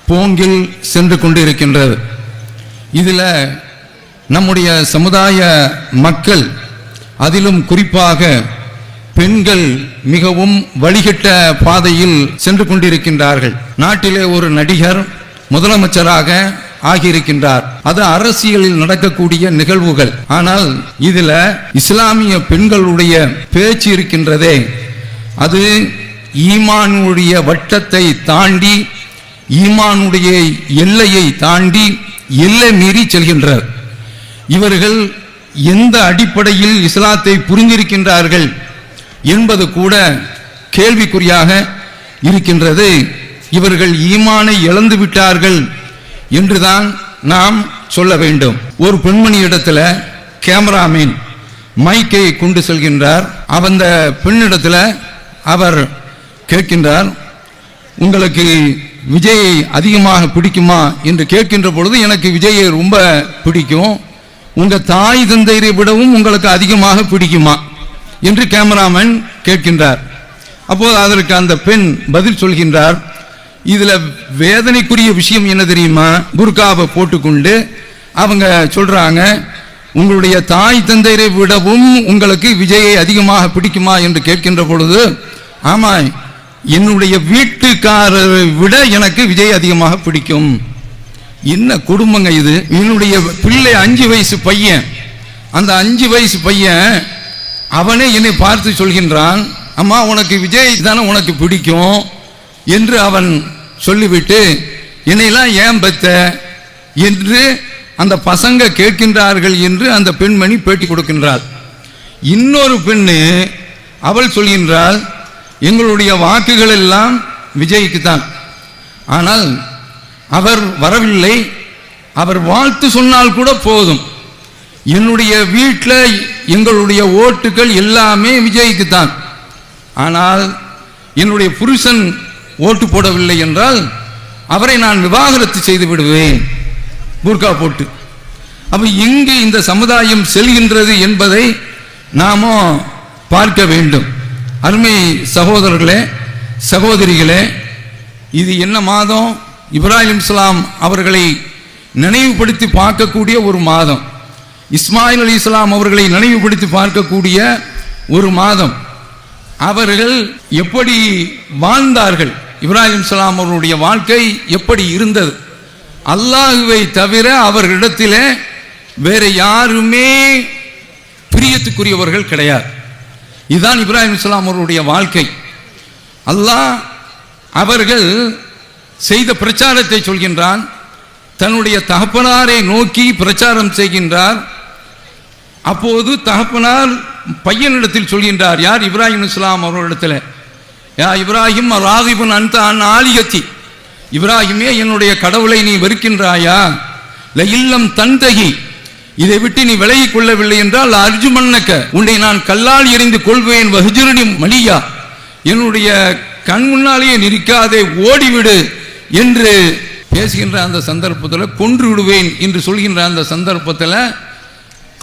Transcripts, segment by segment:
போங்கில் சென்று கொண்டிருக்கின்றது. இதில் நம்முடைய சமுதாய மக்கள், அதிலும் குறிப்பாக பெண்கள் மிகவும் வழிகட்ட பாதையில் சென்று கொண்டிருக்கின்றார்கள். நாட்டிலே ஒரு நடிகர் முதலமைச்சராக ஆகியிருக்கின்றார். அது அரசியலில் நடக்கக்கூடிய நிகழ்வுகள். ஆனால் இதுல இஸ்லாமிய பெண்களுடைய பேச்சு இருக்கின்றதே, அது ஈமானுடைய வட்டத்தை தாண்டி, ஈமானுடைய எல்லையை தாண்டி எல்லை மீறி செல்கின்றார். இவர்கள் எந்த அடிப்படையில் இஸ்லாத்தை புரிந்திருக்கின்றார்கள் என்பது கூட கேள்விக்குறியாக இருக்கின்றது. இவர்கள் ஈமானை இழந்து விட்டார்கள் என்றுதான் நாம் சொல்ல வேண்டும். ஒரு பெண்மணி இடத்துல கேமராமேன் மைக்கை கொண்டு செல்கின்றார். அந்த பெண்ணிடத்துல அவர் கேட்கின்றார், உங்களுக்கு விஜயை அதிகமாக பிடிக்குமா என்று கேட்கின்ற பொழுது, எனக்கு விஜயை ரொம்ப பிடிக்கும், உங்க தாய் தந்தையை விடவும் உங்களுக்கு அதிகமாக பிடிக்குமா என்று கேமராமேன் கேட்கின்றார். அப்போது அதற்கு அந்த பெண் பதில் சொல்கின்றார், இதுல வேதனைக்குரிய விஷயம் என்ன தெரியுமா, புர்காவை போட்டுக்கொண்டு அவங்க சொல்றாங்க, உங்களுடைய தாய் தந்தையை விடவும் உங்களுக்கு விஜயை அதிகமாக பிடிக்குமா என்று கேட்கின்ற பொழுது, ஆமா, என்னுடைய வீட்டுக்காரரை விட எனக்கு விஜய் அதிகமாக பிடிக்கும். என்ன குடும்பங்க இது. என்னுடைய பிள்ளை 5 வயசு பையன், அந்த 5 வயசு பையன் அவனே என்னை பார்த்து சொல்கின்றான், அம்மா உனக்கு விஜய் தானே உனக்கு பிடிக்கும் என்று அவன் சொல்லிவிட்டு, என்னையெல்லாம் ஏன் பெத்த என்று அந்த பசங்க கேட்கின்றார்கள் என்று அந்த பெண்மணி பேட்டி கொடுக்கின்றாள். இன்னொரு பெண்ணு அவள் சொல்கின்றாள், எங்களுடைய வாக்குகள் எல்லாம் விஜய்க்கு தான், ஆனால் அவர் வரவில்லை, அவர் வாழ்த்து சொன்னால் கூட போதும், என்னுடைய வீட்டில் எங்களுடைய ஓட்டுகள் எல்லாமே விஜய்க்கு தான், ஆனால் என்னுடைய புருஷன் ஓட்டு போடவில்லை என்றால் அவரை நான் விவாகரத்து செய்து விடுவேன் புர்கா போட்டு. அப்ப எங்கு இந்த சமுதாயம் செல்கின்றது என்பதை நாம பார்க்க வேண்டும். அருமை சகோதரர்களே, சகோதரிகளே, இது என்ன மாதம்? இப்ராஹிம் இஸ்லாம் அவர்களை நினைவுபடுத்தி பார்க்கக்கூடிய ஒரு மாதம், இஸ்மாயில் அலி இஸ்லாம் அவர்களை நினைவுபடுத்தி பார்க்கக்கூடிய ஒரு மாதம். அவர்கள் எப்படி வாழ்ந்தார்கள், இப்ராஹிம் இஸ்லாம் அவர்களுடைய வாழ்க்கை எப்படி இருந்தது, அல்லாஹுவை தவிர அவர்களிடத்திலே வேற யாருமே பிரியத்துக்குரியவர்கள் கிடையாது. இதுதான் இப்ராஹிம் இஸ்லாம் அவர்களுடைய வாழ்க்கை. அல்லாஹ் அவர்கள் செய்த பிரச்சாரத்தை சொல்கின்றான். தன்னுடைய தகப்பனாரை நோக்கி பிரச்சாரம் செய்கின்றார். அப்போது தகப்பனார் பையனிடத்தில் சொல்கின்றார், யார்? இப்ராஹிம் இஸ்லாம் அவர்களிடத்தில், யா இப்ராஹிம் ராகிபுன் அன்த அன் ஆலியத்தி, இப்ராஹிமே என்னுடைய கடவுளை நீ வெறுக்கின்றாயா, ல இல்லம் தன்தகி, இதை விட்டு நீ விலகிக் கொள்ளவில்லை என்றால் அர்ஜுமன்னக்க, உன்னை நான் கல்லால் எறிந்து கொள்வேன், வஹ்ஜுர்னி மலியா, என்னுடைய கண் முன்னாலேயே நிற்காதே ஓடிவிடு என்று பேசுகின்ற அந்த சந்தர்ப்பத்தில், கொன்று விடுவேன் என்று சொல்கின்ற அந்த சந்தர்ப்பத்தில்,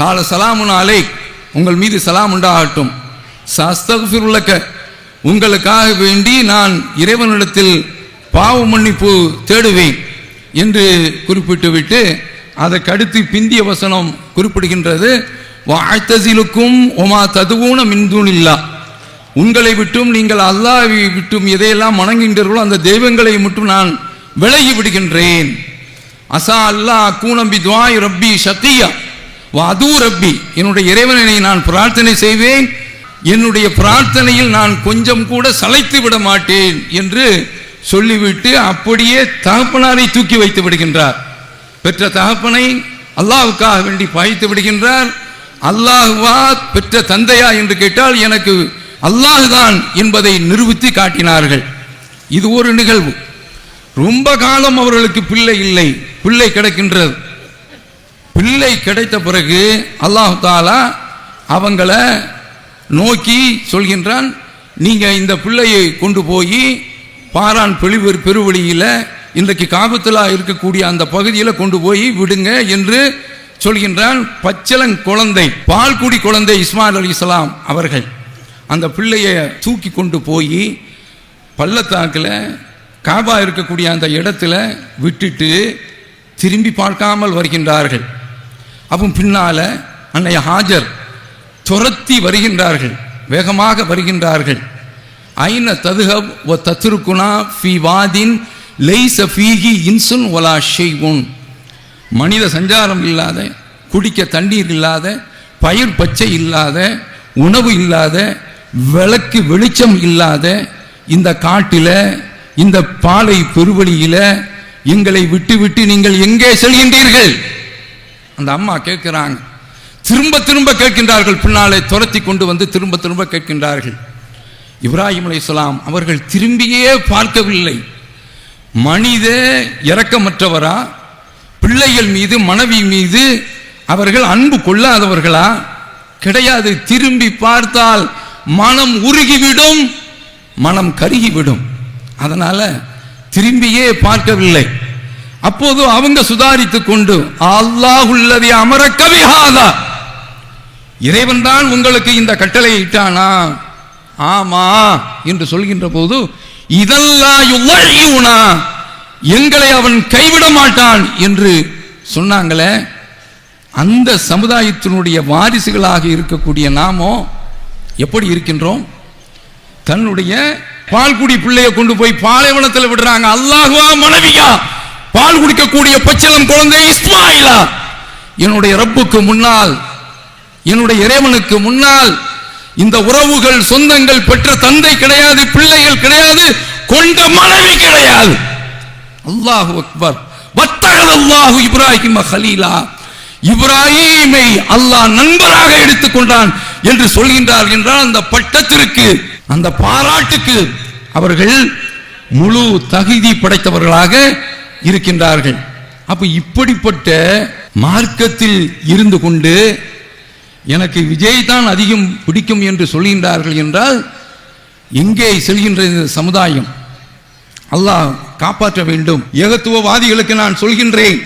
கால சலாமுன் அலைக், உங்கள் மீது சலாம் உண்டாகட்டும், சஸ்தக்ஃபிருல்லக, உங்களுக்காக வேண்டி நான் இறைவனிடத்தில் பாவ மன்னிப்பு தேடுவேன் என்று குறிப்பிட்டு விட்டு, அதற்கு அடுத்து பிந்திய வசனம் குறிப்பிடுகின்றது, வஅத்தஸிலுக்கும் வமா ததுஊன மின் தூனில்லாஹ், உங்களை விட்டும் நீங்கள் அல்லாஹ்வை விட்டும் எதையெல்லாம் வணங்குகின்றீர்களோ அந்த தெய்வங்களை மட்டும் நான் விலகி விடுகின்றேன். அசா அல்லாஹ் அகூன பிதுஆஇ ரப்பி ஷகியா வஅது ரப்பி, என்னுடைய இறைவனை நான் பிரார்த்தனை செய்வேன், என்னுடைய பிரார்த்தனையில் நான் கொஞ்சம் கூட சளைத்து விட மாட்டேன் என்று சொல்லிவிட்டு அப்படியே தகப்பனாரை தூக்கி வைத்து விடுகின்றார். பெற்ற தகப்பனை அல்லாஹ்வுக்காக வேண்டி பாய்த்து விடுகின்றார். அல்லாஹ்வா பெற்ற தந்தையா என்று கேட்டால் எனக்கு அல்லாஹ் தான் என்பதை நிரூபித்து காட்டினார்கள். இது ஒரு நிகழ்வு. ரொம்ப காலம் அவர்களுக்கு பிள்ளை இல்லை, பிள்ளை கிடைக்கின்றது. பிள்ளை கிடைத்த பிறகு அல்லாஹ் தாலா அவங்கள நோக்கி சொல்கின்றான், நீங்க இந்த பிள்ளையை கொண்டு போய் பாரான் பெருவெளியில இன்றைக்கு காபத்துல்லா இருக்கக்கூடிய அந்த பகுதியில் கொண்டு போய் விடுங்க என்று சொல்கின்றான். பச்சளங் குழந்தை, பால்குடி குழந்தை இஸ்மாயில் அலி இஸ்லாம் அவர்கள் அந்த பிள்ளையை தூக்கி கொண்டு போய் பள்ளத்தாக்கில் காபா இருக்கக்கூடிய அந்த இடத்துல விட்டுட்டு திரும்பி பார்க்காமல் வருகின்றார்கள். அப்போ பின்னால் அன்னை ஹாஜர் துரத்தி வருகின்றார்கள், வேகமாக வருகின்றார்கள். ஐன ததுஹப் வ தத்ருகுனா ஃபி வாதின் லைஸ ஃபீஹி இன்சுன் வலா ஷைஉன். மனித சஞ்சாரம் இல்லாத, குடிக்க தண்ணீர் இல்லாத, பயிர் பச்சை இல்லாத, உணவு இல்லாத, விளக்கு வெளிச்சம் இல்லாத இந்த காட்டில், இந்த பாலை பெருவழியில் எங்களை விட்டு விட்டு நீங்கள் எங்கே செல்கின்றீர்கள்? அந்த அம்மா கேட்கிறாங்க. திரும்ப திரும்ப கேட்கின்றார்கள். பின்னாலே துரத்தி கொண்டு வந்து திரும்ப திரும்ப கேட்கின்றார்கள். இப்ராஹிம் அலைஹிஸ்ஸலாம் அவர்கள் திரும்பியே பார்க்கவில்லை. மனித இரக்கமற்றவரா? பிள்ளைகள் மீது, மனைவி மீது அவர்கள் அன்பு கொள்ளாதவர்களா? கிடையாது. திரும்பி பார்த்தால் மனம் உருகிவிடும், மனம் கருகிவிடும். அதனால திரும்பியே பார்க்கவில்லை. அப்போது அவங்க சுதாரித்துக் கொண்டு, அல்லாஹுல்லதி அமரக்க பிஹாதா, இறைவன் தான் உங்களுக்கு இந்த கட்டளையை இட்டானா? ஆமா என்று சொல்கின்ற போது, இதெல்லாம் யுவழியுனா, எங்களை அவன் கைவிட மாட்டான் என்று சொன்னாங்களே. அந்த சமுதாயத்தினுடைய வாரிசுகளாக இருக்கக்கூடிய நாமோ எப்படி இருக்கின்றோம்? தன்னுடைய பால்குடி பிள்ளையை கொண்டு போய் பாலைவனத்தில் விடுறாங்க. அல்லாஹுவா மனைவியா? பால் குடிக்கக்கூடிய பச்சிளம் குழந்தை இஸ்மாயிலா? என்னுடைய ரப்புக்கு முன்னால், என்னுடைய இறைவனுக்கு முன்னால் இந்த உறவுகள், சொந்தங்கள் பெற்ற தந்தை கிடையாது, பிள்ளைகள் கிடையாது, கொண்ட மனைவி கிடையாது. அல்லாஹு அக்பர். வத்தகதல்லாஹு இப்ராஹிம கலீலா, இப்ராஹீமை அல்லாஹ் நண்பராக எடுத்துக்கொண்டான் என்று சொல்கின்றார் என்றால், அந்த பட்டத்திற்கு, அந்த பாராட்டுக்கு அவர்கள் முழு தகுதி படைத்தவர்களாக இருக்கின்றார்கள். அப்ப இப்படிப்பட்ட மார்க்கத்தில் இருந்து கொண்டு எனக்கு விஜய் தான் அதிகம் பிடிக்கும் என்று சொல்கின்றார்கள் என்றால், எங்கே செல்கின்ற இந்த சமுதாயம்? அல்லாஹ் காப்பாற்ற வேண்டும். ஏகத்துவவாதிகளுக்கு நான் சொல்கின்றேன்,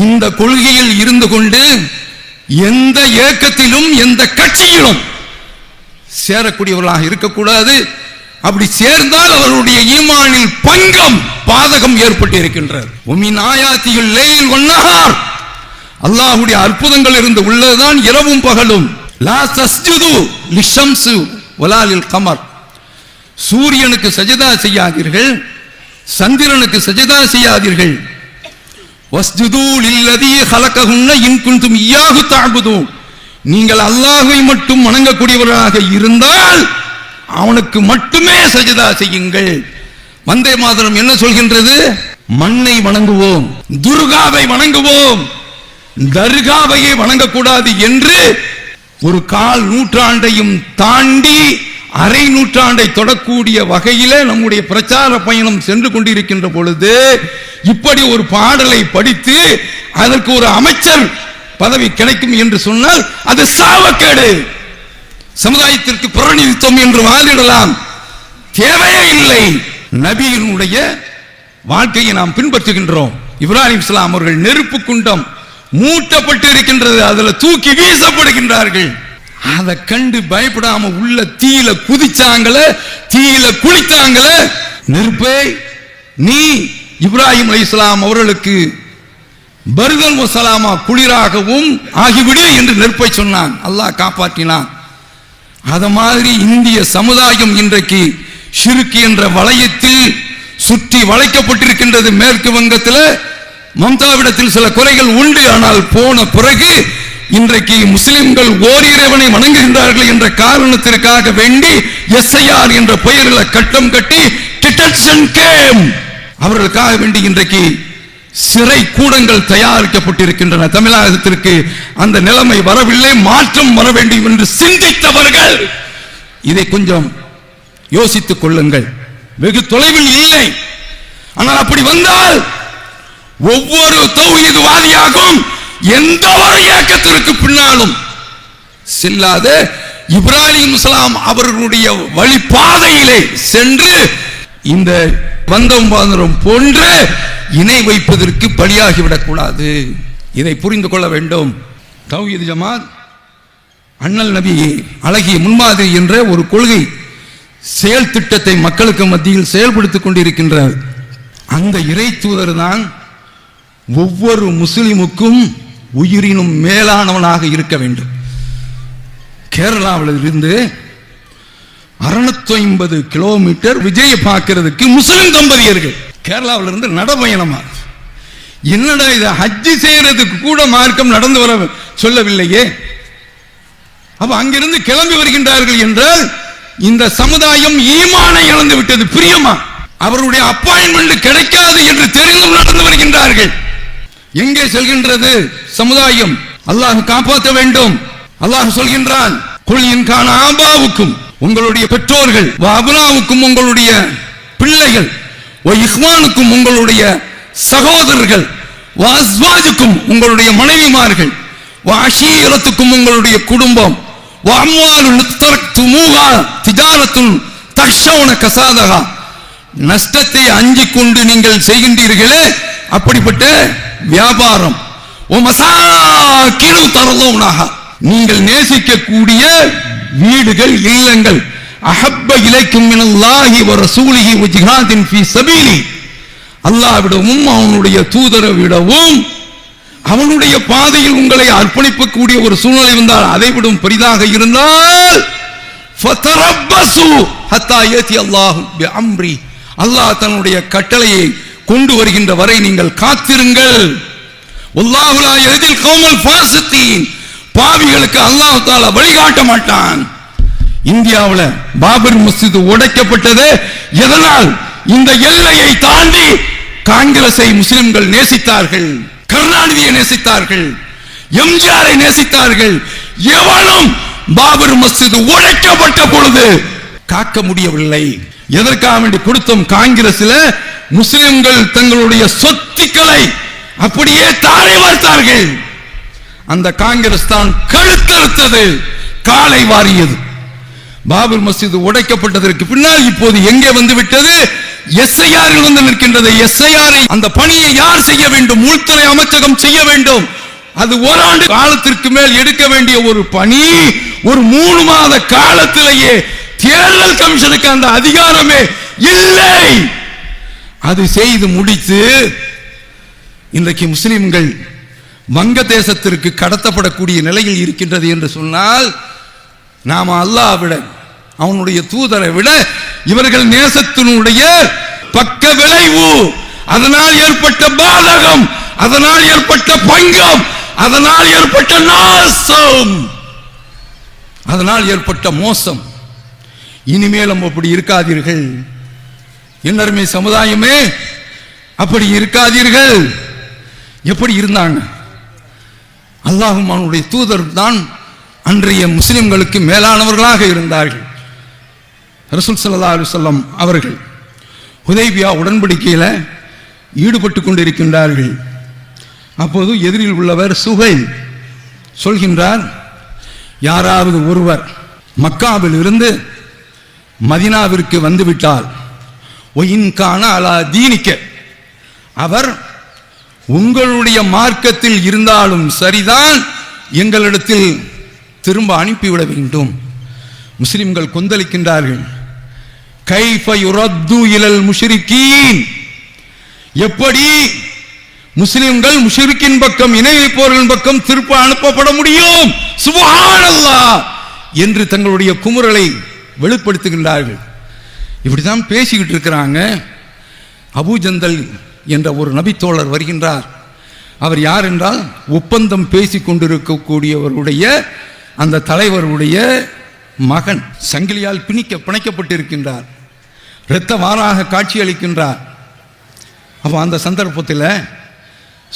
இந்த கொள்கையில் இருந்து கொண்டு எந்த இயக்கத்திலும், எந்த கட்சியிலும் சேரக்கூடியவர்களாக இருக்கக்கூடாது. அப்படி சேர்ந்தால் அவர்களுடைய ஈமானில் பங்கம், பாதகம் ஏற்பட்டு இருக்கின்றது. அல்லாஹ்வுடைய அற்புதங்கள் இருந்து உள்ளதுதான் இரவும் பகலும். லா தஸ்ஜுது லிஷம்ஸு வலா லில் கமர், சூரியனுக்கு சஜதா செய்யாதீர்கள், சந்திரனுக்கு சஜதா செய்யாதீர்கள். வஸ்ஜுது லில்லதி ஹலகஹுன்ன இன் குன்தும் இய்யாஹு தஅபுதூன், நீங்கள் அல்லாஹ்வை மட்டும் வணங்கக்கூடியவர்களாக இருந்தால் அவனுக்கு மட்டுமே சஜதா செய்யுங்கள். வந்தே மாதரம் என்ன சொல்கின்றது? மண்ணை வணங்குவோம், துர்காவை வணங்குவோம், தர்காவையே வணங்கக்கூடாது என்று ஒரு கால் நூற்றாண்டையும் தாண்டி அரை நூற்றாண்டை தொடக்கூடிய வகையிலே நம்முடைய பிரச்சார பயணம் சென்று கொண்டிருக்கின்ற பொழுது இப்படி ஒரு பாடலை படித்து அதற்கு ஒரு அமைச்சர் பதவி கிடைக்கும் என்று சொன்னால் அது சாவக்கேடு. சமுதாயத்திற்கு பிரதிநிதித்துவம் என்று வாதிடலாம், தேவையே இல்லை. நபியினுடைய வாழ்க்கையை நாம் பின்பற்றுகின்றோம். இப்ராஹிம் அலைஹிஸ்ஸலாம் அவர்கள் நெருப்பு குண்டம் மூட்டப்பட்டு இருக்கின்றது, அதுல தூக்கி வீசப்படுகின்றார்கள். அதை கண்டு பயப்படாம உள்ள தீயில குதிச்சாங்களே, தீயில குளித்தாங்களே. நெருப்பே, நீ இப்ராஹிம் அலைஹிஸ்ஸலாம் அவர்களுக்கு பர்தன் வசலாமா, குளிராகவும் ஆகிவிடு என்று நெருப்பை சொன்னான். அல்லாஹ் காப்பாற்றினான். அத மாதிரி இந்திய சமுதாயம் இன்றைக்கு ஷிர்க் என்ற வளையத்தில் சுற்றி வளைக்கப்பட்டிருக்கின்றது. மேற்கு வங்கத்தில் மம்தாவிடத்தில் சில குறைகள் உண்டு, ஆனால் போன பிறகு இன்றைக்கு முஸ்லிம்கள் ஓரிறைவனை வணங்குகின்றார்கள் என்ற காரணத்திற்காக வேண்டி SIR என்ற பெயரில் கட்டம் கட்டி டிடென்ஷன் கேம்ப் அவர்களுக்காக வேண்டி இன்றைக்கு சிறை கூடங்கள் தயாரிக்கப்பட்டிருக்கின்றன. தமிழகத்திற்கு அந்த நிலைமை வரவில்லை, மாற்றம் வர வேண்டும் என்று சிந்தித்தவர்கள் இதை கொஞ்சம் யோசித்துக் கொள்ளுங்கள். வெகு தொலைவில் இல்லை. ஆனால் அப்படி வந்தால் ஒவ்வொரு தௌஹீத்வாதியாகும் எந்த ஒரு இயக்கத்திற்கு பின்னாலும் செல்லாத இப்ராஹிம் அலைஹிஸ்ஸலாம் அவர்களுடைய வழிபாதையிலே சென்று இந்த வந்தம் பாந்தரம் போன்று இணை வைப்பதற்கு பலியாகிவிடக் கூடாது. இதை புரிந்து கொள்ள வேண்டும். தௌஹீத் ஜமாத் அண்ணல் நபி அழகிய முன்மாதிரி என்ற ஒரு கொள்கை செயல் திட்டத்தை மக்களுக்கு மத்தியில் செயல்படுத்திக் கொண்டிருக்கின்றார். அந்த இறை தூதர் தான் ஒவ்வொரு முஸ்லிமுக்கும் உயிரினும் மேலானவனாக இருக்க வேண்டும். கேரளாவில் இருந்து 650 கிலோமீட்டர் விஜய பார்க்கிறதுக்கு முஸ்லிம் தம்பதியர்கள் கேரளாவில் இருந்து நடப்பயணமா. என்னடா இது, ஹஜ்ஜி செய்யறதுக்கு கூட மார்க்கம் நடந்து வர சொல்லவில்லையே. அப்ப அங்கிருந்து கிளம்பி வருகின்றார்கள் என்றால் இந்த சமுதாயம் ஈமானை இழந்து விட்டது. பிரியமா, அவருடைய அப்பாயின்மெண்ட் கிடைக்காது என்று தெரிந்தும் நடந்து வருகின்றார்கள். எங்கே செல்கின்றது சமுதாயம்? அல்லாஹ் காப்பாற்ற வேண்டும். அல்லாஹ் சொல்கின்றான், குல் இன் கான ஆபாவுக்கும், உங்களுடைய பெற்றோர்கள், வ அப்னாவுக்கும், உங்களுடைய பிள்ளைகள், வ இஹ்வானுக்கும், உங்களுடைய சகோதரர்கள், வ அஸ்வாஜுக்கும், உங்களுடைய மனைவிமார்கள், வ அஷீரத்துக்கும், உங்களுடைய குடும்பம், வ அம்வாலுன் தரக்துமூஹா திஜாரத்துன் தக்ஷௌன கசாதஹா, நஷ்டத்தை அஞ்சிக் கொண்டு நீங்கள் செய்கின்றீர்களே அப்படிப்பட்ட வியாபாரம், ஓ மசாகினு தர்லௌனஹா, நீங்கள் நேசிக்கக்கூடிய வீடுகள், இல்லங்கள், அஹப்ப இலைக்கும் மினல்லாஹி வ ரசூலிஹி வ ஜிஹாதின் ஃபீ சபீலி, அல்லாஹ்விடமும் அவனுடைய தூதரை விடவும் அவனுடைய பாதையில் உங்களை அர்ப்பணிக்கக்கூடிய ஒரு சூழ்நிலை வந்தால், அதை விடும் பெரிதாக இருந்தால் ஃபதரப்பசு ஹத்தா யதி அல்லாஹு பிஅம்ரி, அல்லாஹ் தன்னுடைய கட்டளையை கொண்டு வருகின்ற வரை நீங்கள் காத்திருங்கள். வல்லாஹு லா யஹ்தில் கௌமல் ஃபாஸிகீன், பாவிகளுக்கு அல்லாஹ் தஆலா வழிகாட்ட மாட்டான். இந்தியாவில் பாபர் மஸ்ஜித் உடைக்கப்பட்டது எதனால்? இந்த எல்லையை தாண்டி காங்கிரஸை முஸ்லிம்கள் நேசித்தார்கள், கருணாநிதியை நேசித்தார்கள், எம்ஜிஆரை நேசித்தார்கள். எவனும் பாபர் மஸ்ஜித் உடைக்கப்பட்ட பொழுது காக்க முடியவில்லை. எதற்காக வேண்டி கொடுத்தோம்? காங்கிரஸ்ல முஸ்லிம்கள் தங்களுடைய சொத்துக்களை அப்படியே தாரை வார்த்தார்கள். அந்த காங்கிரஸ் தான் கழுத்தறுத்தது, காலை வாரியது. பாபர் மஸ்ஜித் உடைக்கப்பட்டதற்கு பின்னால் இப்போது எங்கே வந்து விட்டது? எஸ்ஐஆர் வந்து நிற்கின்றது. எஸ்ஐஆர் அந்த பணியை யார் செய்ய வேண்டும்? உள்துறை அமைச்சகம் செய்ய வேண்டும். அது ஓராண்டு காலத்திற்கு மேல் எடுக்க வேண்டிய ஒரு பணி ஒரு 3 மாத காலத்திலேயே தேர்தல் கமிஷனுக்கு அந்த அதிகாரமே இல்லை. அது செய்து முடித்து இன்றைக்கு முஸ்லிம்கள் வங்கதேசத்திற்கு கடத்தப்படக்கூடிய நிலையில் இருக்கின்றது என்று சொன்னால், நாம அல்லாஹ் விட அவனுடைய தூதரை விட இவர்கள் நேசத்தினுடைய பக்க விளைவு, அதனால் ஏற்பட்ட பாதகம், அதனால் ஏற்பட்ட பங்கம், அதனால் ஏற்பட்ட நாசம், அதனால் ஏற்பட்ட மோசம். இனிமேலும் அப்படி இருக்காதீர்கள். என்னருமே சமுதாயமே, அப்படி இருக்காதீர்கள். எப்படி இருந்தாங்க? அல்லாஹ்வும் அவனுடைய தூதர் தான் அன்றைய முஸ்லிம்களுக்கு மேலானவர்களாக இருந்தார்கள். ரசூல் ஸல்லல்லாஹு அலைஹி வஸல்லம் அவர்கள் ஹுதைபியா உடன்படிக்கையில் ஈடுபட்டு கொண்டிருக்கின்றார்கள். அப்போது எதிரில் உள்ளவர் சுஹைல் சொல்கின்றார், யாராவது ஒருவர் மக்காவில் இருந்து மதீனாவிற்கு வந்துவிட்டால், ஒயின்கான அலா தீனிக்க, அவர் உங்களுடைய மார்க்கத்தில் இருந்தாலும் சரிதான், எங்களிடத்தில் திரும்ப அனுப்பிவிட வேண்டும். முஸ்லிம்கள் கொந்தளிக்கின்றார்கள். கைஃப யுரத்து இலல் முஷ்ரிகீன், எப்படி முஸ்லிம்கள் முஷ்ரிக்கின் பக்கம், இணை வைப்பவர்களின் பக்கம் திருப்ப அனுப்பப்பட முடியும்? சுப்ஹானல்லாஹ் என்று தங்களுடைய குமுறலை வெளிப்படுத்துகின்றார்கள். இப்படிதான் பேசிக்கிட்டு இருக்கிறாங்க. அபூஜந்தல் என்ற ஒரு நபித்தோழர் வருகின்றார். அவர் யார் என்றால், ஒப்பந்தம் பேசிக் கொண்டிருக்கக்கூடியவருடைய அந்த தலைவருடைய மகன். சங்கிலியால் பிணைக்கப்பட்டிருக்கின்றார். இரத்த வாராக காட்சி அளிக்கின்றார். அப்போ அந்த சந்தர்ப்பத்தில்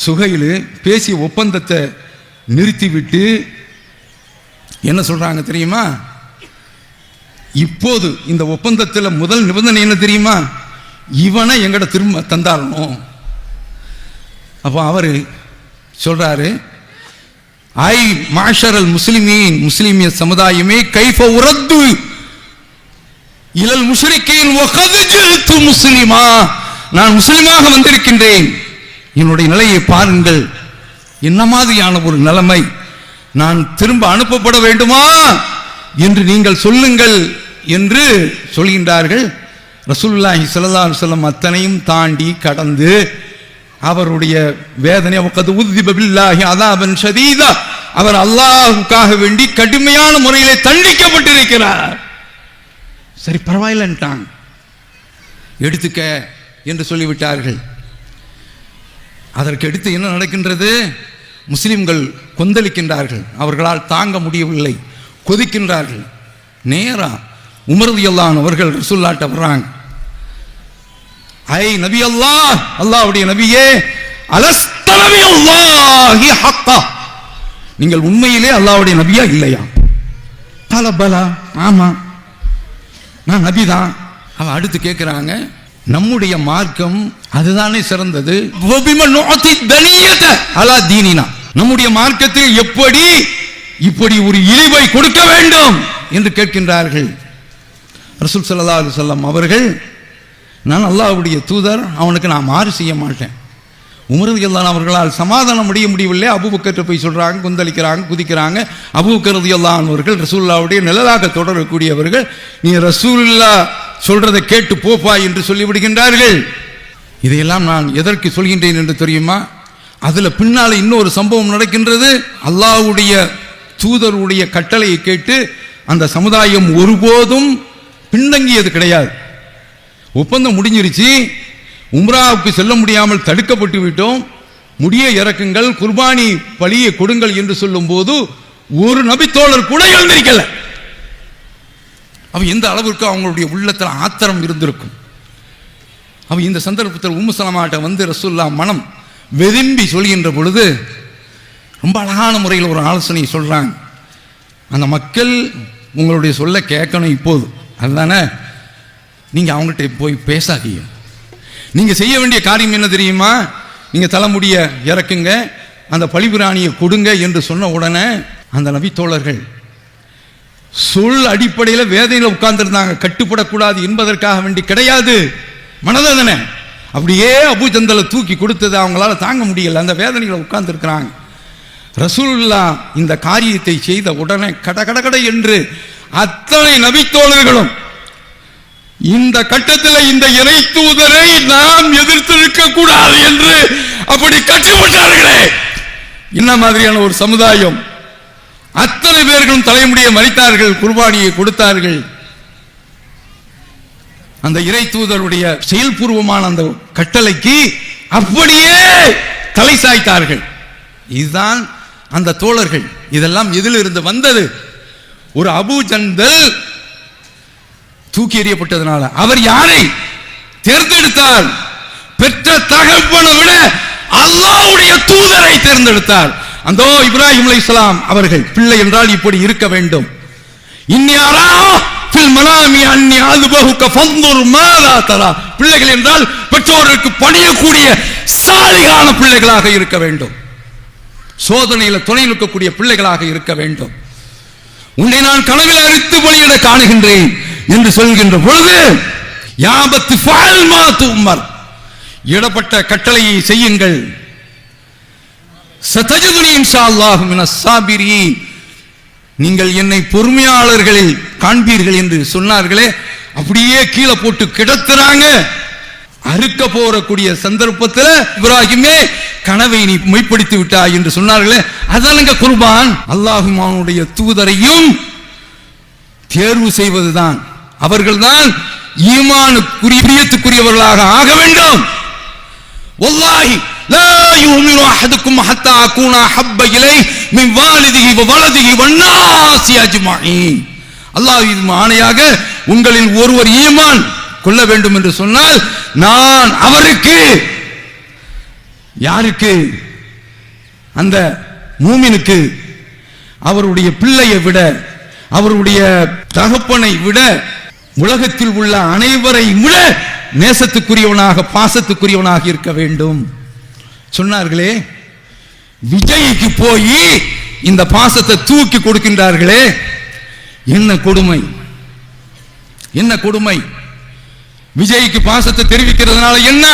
சுஹைல் பேசிய ஒப்பந்தத்தை நிறுத்திவிட்டு என்ன சொல்றாங்க தெரியுமா? இப்போது இந்த ஒப்பந்தத்தில் முதல் நிபந்தனை என்ன தெரியுமா? இவனை எங்கட திரும்ப தந்தாரணும். அப்போ அவரு சொல்றாரு, ஐ மாஷரல் முஸ்லிமீன், முஸ்லிமிய சமுதாயமே, கைஃப உரத்து இலல் முஷ்ரிகீன் வகத் ஜித்து முஸ்லிமா, நான் முஸ்லிமாக வந்திருக்கின்றேன், என்னுடைய நிலையை பாருங்கள், என்ன மாதிரியான ஒரு நிலைமை, நான் திரும்ப அனுப்பப்பட வேண்டுமா என்று நீங்கள் சொல்லுங்கள் என்று சொல்கின்றார்கள். ரசூலுல்லாஹி ஸல்லல்லாஹு அலைஹி வஸல்லம் அத்தனையும் தாண்டி கடந்து அவருடைய வேதனை உذிப பில்லாஹி அஸாபன் ஷதீதா, அவர் அல்லாஹ்வுக்காக வேண்டி கடுமையான முறையிலே தண்டிக்கப்பட்டிருக்கிறார். சரி பரவாயில்லைன்ட்டாங்க, எடுத்துக்க என்று சொல்லிவிட்டார்கள். அதற்கு அடுத்து என்ன நடக்கின்றது? முஸ்லிம்கள் கொந்தளிக்கின்றார்கள், அவர்களால் தாங்க முடியவில்லை, கொதிக்கின்றார்கள். நேரா உமர் ரலியல்லாஹு அன்ஹு அவர்கள் ரசூலுல்லாஹ்ட்ட வர்றாங்க. ஐ நபி அல்லாஹ், அல்லாஹ்வுடைய நபியே, அலஸ்த நபி அல்லாஹி ஹக்கா, நீங்கள் உண்மையிலே அல்லாஹ்வுடைய நபியா இல்லையா? கால பலா, ஆமா நான் நபிதான். அவ அடுத்து கேட்கிறாங்க, நம்முடைய மார்க்கம் அதுதானே சிறந்தது, நம்முடைய மார்க்கத்தில் எப்படி இப்படி ஒரு இழிவை கொடுக்க வேண்டும் என்று கேட்கின்றார்கள். ரசூல் ஸல்லல்லாஹு அலைஹி வஸல்லம் அவர்கள், நான் அல்லாஹ்வுடைய தூதர், அவனுக்கு நான் மாறு செய்ய மாட்டேன். உமர் ரலியல்லாஹு அவர்களால் சமாதானம் முடியவில்லை. அபூபக்கர்ட்ட போய் சொல்றாங்க, கொந்தளிக்கிறாங்க, குதிக்கிறாங்க. அபூபக்கர் ரலியல்லாஹு அவர்கள் ரசூலுல்லாஹ்வுடைய நிழலாக தொடரக்கூடியவர்கள், நீ ரசூலுல்லாஹ் சொல்றதை கேட்டு போப்பா என்று சொல்லிவிடுகின்றார்கள். இதையெல்லாம் நான் எதற்கு சொல்கின்றேன் என்று தெரியுமா? அதுல பின்னால இன்னொரு சம்பவம் நடக்கின்றது. அல்லாஹ்வுடைய தூதருடைய கட்டளையை கேட்டு அந்த சமுதாயம் ஒருபோதும் பின்தங்கியது கிடையாது. ஒப்பந்தம் முடிஞ்சிருச்சு, உம்ராவுக்கு செல்ல முடியாமல் தடுக்கப்பட்டு விட்டோம், முடிய இறக்குங்கள், குர்பானி பலியை கொடுங்கள் என்று சொல்லும் போது ஒரு நபித்தோழர் கூட எழுந்திருக்கல. அவ எந்த அளவிற்கு அவங்களுடைய உள்ளத்தில் ஆத்திரம் இருந்திருக்கும். அவ இந்த சந்தர்ப்பத்தில் உம்மு சலமாட்ட வந்து ரசூலுல்லாஹ் மனம் வெதும்பி சொல்கின்ற பொழுது ரொம்ப அழகான முறையில் ஒரு ஆலோசனை சொல்றாங்க. அந்த மக்கள் உங்களுடைய சொல்ல கேட்கணும் இப்போது, அதுதானே, நீங்க அவங்கள்ட்ட போய் பேசாதீங்க. நீங்க செய்ய வேண்டிய காரியம் என்ன தெரியுமா? நீங்க தலைமுடிய இறக்குங்க, அந்த பலிபிராணியை கொடுங்க என்று சொன்ன உடனே அந்த நபி தோழர்கள் சொல் அடிப்படையில் வேதனையில் உட்கார்ந்துருந்தாங்க. கட்டுப்படக்கூடாது என்பதற்காக வேண்டி கிடையாது, மனதனை அப்படியே அபூஜந்தலை தூக்கி கொடுத்தது அவங்களால தாங்க முடியல, அந்த வேதனைகளை உட்கார்ந்து இருக்கிறாங்க. ரசூலுல்லாஹ் இந்த காரியத்தை செய்த உடனே கட என்று அத்தனை நபித்தோழர்களும் இந்த கட்டத்தில் இந்த இறை தூதரை நாம் எதிர்த்திருக்க கூடாது என்று அப்படி கட்டுப்பட்டார்களே. என்ன மாதிரியான ஒரு சமுதாயம்! அத்தனை பேர்களும் தலைமுடியை மறித்தார்கள், குர்பானியை கொடுத்தார்கள். அந்த இறை தூதருடைய செயல்பூர்வமான அந்த கட்டளைக்கு அப்படியே தலை சாய்த்தார்கள். இதுதான் அந்த தோழர்கள். இதெல்லாம் எதில் இருந்து வந்தது? ஒரு அபூ ஜந்தல் தூக்கி எறியப்பட்டதனால. அவர் யாரை தேர்ந்தெடுத்தார்? பெற்ற தகப்பனை விட அல்லாஹ்வுடைய தூதரை தேர்ந்தெடுத்தார். அந்த இப்ராஹிம் அலைஹிஸ்ஸலாம் அவர்கள் பிள்ளை என்றால் இப்படி இருக்க வேண்டும். பிள்ளைகள் என்றால் பெற்றோருக்கு பணியக்கூடிய சாலிகான பிள்ளைகளாக இருக்க வேண்டும், சோதனையில் துணை நிற்கக்கூடிய பிள்ளைகளாக இருக்க வேண்டும். உன்னை நான் கனவில் அரித்து பலியிட காணுகின்றேன் என்று சொல்கின்ற பொழுது யாபத்து ஃபால்மாத்து உமர், இடப்பட்ட கட்டளையை செய்யுங்கள், சதஜதுனி இன்ஷாஅல்லாஹு மினஸ் சாபிரீன், நீங்கள் என்னை பொறுமையாளர்களில் காண்பீர்கள் என்று சொன்னார்களே, அப்படியே கீழே போட்டு கிடத்துறாங்க. அறுக்க போறக்கூடிய சந்தர்ப்பத்தில் இப்ராஹிமே கனவை நீ மெய்ப்படுத்தி விட்டாய் என்று சொன்னார்களே, அதானுங்க குர்பான். அல்லாஹ்வுடைய தூதரையும் தேர்வு செய்வதுதான், அவர்கள்தான் ஈமானுக்குரியவர்களாக ஆக வேண்டும். வல்லாஹி லா யுமினு அஹதுக்கும் ஹத்தா அகூனா ஹப்ப இலைஹி மின் வாலிதிஹி வ வலதிஹி வன்னாஸி அஜ்மஈன். அல்லாஹ்வின் ஆணையாக உங்களில் ஒருவர் ஈமான் கொள்ள வேண்டும் என்று சொன்னால் நான் அவருக்கு, யாருக்கு? அந்த மூமினுக்கு அவருடைய பிள்ளையை விட, அவருடைய தகப்பனை விட, உலகத்தில் உள்ள அனைவரை விட நேசத்துக்குரியவனாக பாசத்துக்குரியவனாக இருக்க வேண்டும் சொன்னார்களே. விஜய்க்கு போய் இந்த பாசத்தை தூக்கி கொடுக்கின்றார்களே, என்ன கொடுமை, என்ன கொடுமை! விஜய்க்கு பாசத்தை தெரிவிக்கிறதுனால என்ன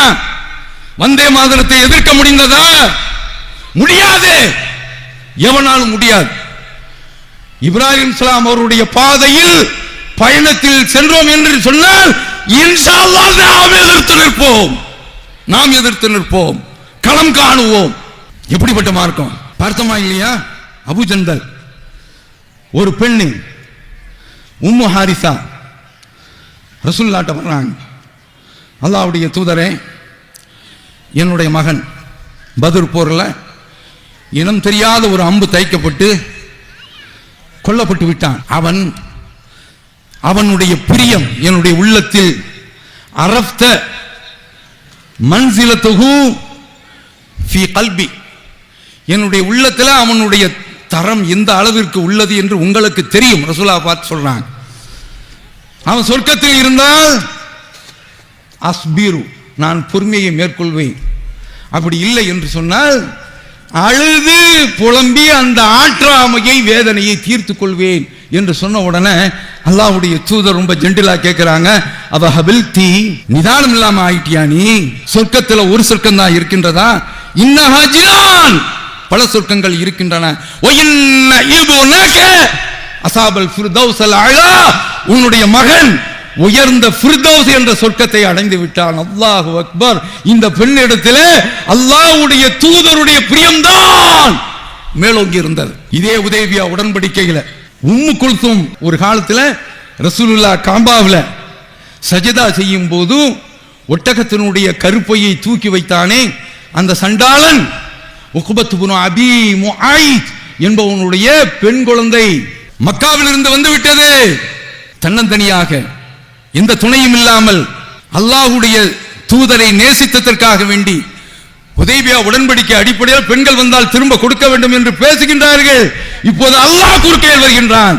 வந்தே மாதரத்தை எதிர்க்க முடிந்ததா? முடியாது, எவனாலும் முடியாது. இப்ராஹிம் அலைஹிஸ்ஸலாம் அவருடைய பாதையில் பயணத்தில் சென்றோம் என்று சொன்னால் இன்ஷா அல்லாஹ் நாம் எதிர்த்து நிற்போம், களம் காணுவோம். எப்படிப்பட்ட மார்க்கம் பார்த்தோமா இல்லையா? அபூ ஜந்தல் ஒரு பெண்ணு உம்மு ஹாரிசா ரசூலுல்லாஹ்ட்ட வர்றாங்க. அல்லாஹ்வுடைய தூதரே, என்னுடைய மகன் பத்ர் போரில் இனம் தெரியாத ஒரு அம்பு தைக்கப்பட்டு கொல்லப்பட்டு விட்டான். அவனுடைய பிரியம் என்னுடைய உள்ளத்தில் அரஃப்த மன்சிலத்துஹு ஃபீ கல்பி, என்னுடைய உள்ளத்தில் அவனுடைய தரம் எந்த அளவிற்கு உள்ளது என்று உங்களுக்கு தெரியும். ரசூலுல்லாஹ் பார்த்து சொல்றாங்க, அவன் சொர்க்கத்தில் இருந்தால் அஸ்பீரு, நான் பொறுமையை மேற்கொள்வேன். அப்படி இல்லை என்று சொன்னால் அழுது புலம்பி அந்த ஆற்றாமையை வேதனையை தீர்த்து கொள்வேன் என்று சொன்ன உடனே அல்லாஹ்வுடைய தூதர் ரொம்ப ஜென்டிலா கேட்கிறாங்க, அவ ஹபில்தி, நிதானம் இல்லாம ஆயிட்டியா நீ? சொர்க்கத்தில் ஒரு சொர்க்கம் தான் இருக்கின்றதா? இன்னஹா ஜினான், பல சொர்க்கங்கள் இருக்கின்றன. அஸாபல் ஃபிர்தௌஸல் அலா, உன்னுடைய மகன் உயர்ந்த ஃபிர்தௌஸ் என்ற சொர்க்கத்தை அடைந்து விட்டான். அல்லாஹு அக்பர். இந்த பெண்ணிடத்திலே அல்லாஹ்வுடைய தூதருடைய பிரியம்தான் மேலோங்கி இருந்தது. இதே உதைபியா உடன்படிக்கையில உம்மு குல்தும் ஒரு காலத்துல ரசூலுல்லாஹ் காபாவுல சஜதா செய்யும் போது ஒட்டகத்தினுடைய கருப்பையை தூக்கி வைத்தானே அந்த சண்டாளன் உக்பத் இப்னு அபீ முஆய்த் என்பவனுடைய பெண் குழந்தை மக்காவில் இருந்து வந்து விட்டது. தன்னந்தனியாக எந்த துணையும் இல்லாமல் அல்லாஹ்வுடைய தூதரை நேசித்ததற்காக வேண்டி ஹுதைபியா உடன்படிக்கை அடிப்படையில் பெண்கள் வந்தால் திரும்ப கொடுக்க வேண்டும் என்று பேசுகின்றார்கள். இப்போது அல்லாஹ் குறுக்கே வருகின்றான்.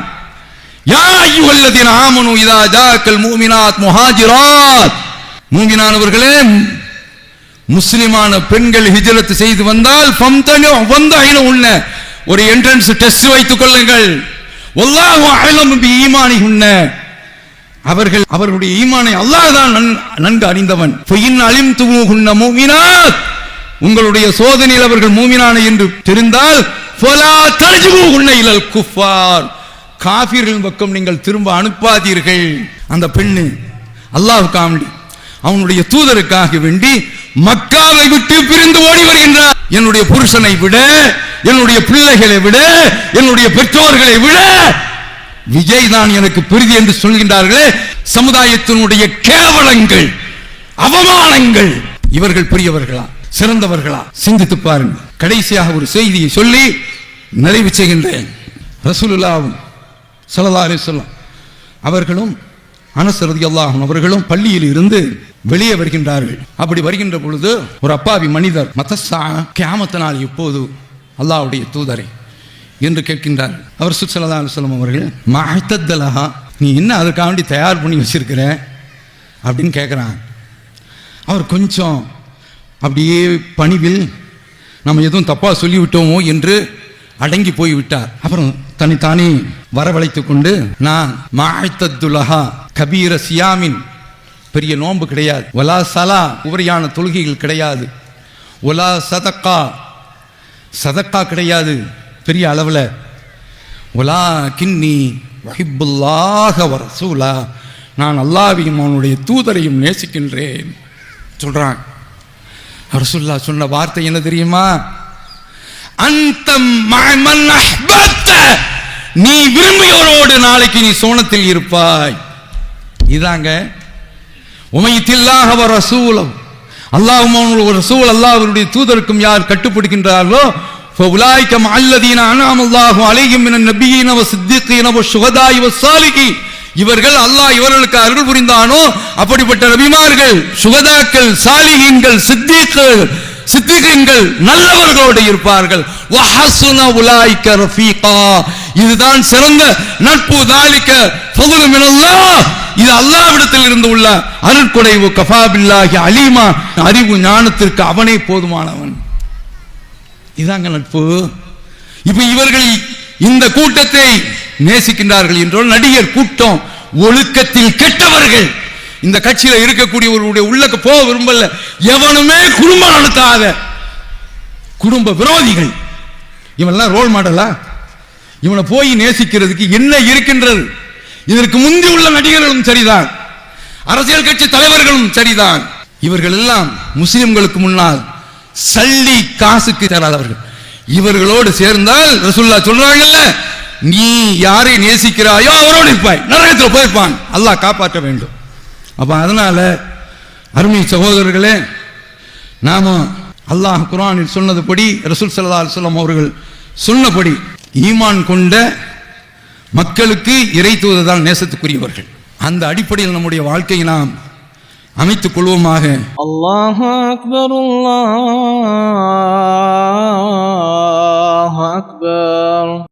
யா அய்யுஹல்லதீன ஆமனூ இதா ஜாஅக்கல் முஃமினாத் முஹாஜிராத், மூமினானவர்களே, முஸ்லிமான பெண்கள் ஹிஜ்ரத் செய்து வந்தால் ஃபம்தனு வந்தஹின உன்ன, ஒரு என்ட்ரன்ஸ் டெஸ்ட் வைத்துக் கொள்ளுங்கள். வல்லாஹு அலமு பி ஈமானிஹுன்ன, அவர்களுடைய ஈமானை அல்லாஹ் தான் நன்கு அறிந்தவன். ஃபஇன் அலிம்துமுஹுன்ன முஃமினாத், உங்களுடைய சோதனையில் அவர்கள் மூமினான என்று தெரிந்தால் ஃபலா தர்ஜுஹுன்ன இலல் குஃபார், காஃபிர்களின் பக்கம் நீங்கள் திரும்ப அனுப்பாதீர்கள். அந்த பெண்ணு அல்லாஹ்வுக்காக அவனுடைய தூதருக்காக வேண்டி மக்காவை விட்டு பிரிந்து ஓடி வருகின்றார். என்னுடைய புருஷனை விட, என்னுடைய பிள்ளைகளை விட, என்னுடைய பெற்றோர்களை விட விஜய் தான் எனக்கு பெரிது என்று சொல்கின்றார்களே. சமுதாயத்தினுடைய கேவலங்கள், அவமானங்கள், இவர்கள் பெரியவர்களா சிறந்தவர்களா? சிந்தித்து பாருங்கள். கடைசியாக ஒரு செய்தியை சொல்லி நிறைவு செய்கின்றேன். ரசூலுல்லாஹ் ஸல்லல்லாஹு அலைஹி வஸல்லம் அவர்களும் அனஸ் ரலியல்லாஹு அன்ஹு அவர்களும் பள்ளியில் இருந்து வெளியே வருகின்றார்கள். அப்படி வருகின்ற பொழுது ஒரு அப்பாவி மனிதர், மத்தஸா, கியாமத் நாள் எப்போது அல்லாஹ்வுடைய தூதரை என்று கேட்கின்றார். அவர் ஸல்லல்லாஹு அலைஹி வஸல்லம் அவர்கள், மஅத்ததலஹா, நீ என்ன அதற்காண்டி தயார் பண்ணி வச்சிருக்கிற அப்படின்னு கேட்குறாங்க. அவர் கொஞ்சம் அப்படியே பணிவில் நம்ம எதுவும் தப்பா சொல்லிவிட்டோமோ என்று அடங்கி போய் விட்டார். அப்புறம் தன்னைத்தானே வரவழைத்து கொண்டு, நான் மஅத்ததுலஹா கபீர சியாமின், பெரிய நோன்பு கிடையாது, வலா சலா, உபரியான தொழுகைகள் கிடையாது, வலா சதக்கா, சதக்கா கிடையாது பெரிய அளவில், வலா கின்னி வஹிப்புல்லாஹ வ ரசூலா, நான் அல்லாஹ்வையும் அவனுடைய தூதரையும் நேசிக்கின்றேன் சொல்றான். ரசூலுல்லாஹ் சொன்ன வார்த்தை என்ன தெரியுமா? அன்தம் மஅமன் அஹ்பப்த, நீ விரும்பியவரோடு நாளைக்கு நீ சோனத்தில் இருப்பாய். இதாங்க உமைத்தில்லாஹ வ ரசூலஹு, அல்லாஹ்வும் அவனுடைய ரசூல் அல்லாஹ்வுடைய தூதருக்கும் யார் கட்டுப்படுகின்றார்களோ ஃபஉலாயிக மஅல்லதீன அன்அமல்லாஹு அலைஹிம் மினன் நபிய்யீன வ ஸித்தீகீன வ ஷுஹதாஇ வ ஸாலிஹீன், இவர்கள் அல்லாஹ் இவர்களுக்கு அருள் புரிந்தானோ அப்படிப்பட்ட நபிமார்கள், சுகதாக்கள், சாலிஹீன்கள், சித்திகீன்கள் நல்லவர்களோடு இருப்பார்கள். வஹஸுன உலாயிக ரஃபீகா, இதுதான் சிறந்த நட்பு. தாலிக ஃபதுலு மினல்லாஹ், இது அல்லாஹ்விடத்தில் இருந்து உள்ள அருட்கொடை. கஃபா பில்லாஹி அலீமா, அறிவு ஞானத்திற்கு அவனே போதுமானவன். இதாங்க நட்பு. இப்ப இவர்கள் இந்த கூட்டத்தை நேசிக்கின்றார்கள் என்றால், நடிகர் கூட்டம் ஒழுக்கத்தில் கெட்டவர்கள், இந்த கட்சியில் இருக்கக்கூடியவர்களுடைய உள்ளக்கு போக விரும்பல, எவனுமே குடும்பம் நடத்தாத குடும்ப விரோதிகள், இவன்லாம் ரோல் மாடலா? இவனை போய் நேசிக்கிறதுக்கு என்ன இருக்கின்றது? இதற்கு முந்தி உள்ள நடிகர்களும் சரிதான், அரசியல் கட்சி தலைவர்களும் சரிதான். இவர்கள் எல்லாம் முஸ்லிம்களுக்கு முன்னால் சல்லி காசுக்கு தராதவர்கள். இவர்களோடு சேர்ந்தால் ரசூலுல்லாஹ் சொல்றாங்கல்ல, நீ யாரை நேசிக்கிறாயோ அவரோடு இருப்பாய், நரகத்தில் போயிருப்பான். அல்லாஹ் காப்பாற்ற வேண்டும். அப்ப அதனால அருமை சகோதரர்களே, நாம அல்லாஹ் குர்ஆனில் சொன்னதுபடி ரசூல் ஸல்லல்லாஹு அலைஹி வஸல்லம் அவர்கள் சொன்னபடி ஈமான் கொண்ட மக்களுக்கு இறை தூதர்தான் நேசத்துக்குரியவர்கள். அந்த அடிப்படையில் நம்முடைய வாழ்க்கையை நாம் அமைத்துக் கொள்வோமாக. அல்லாஹு அக்பர், அல்லாஹு அக்பர்.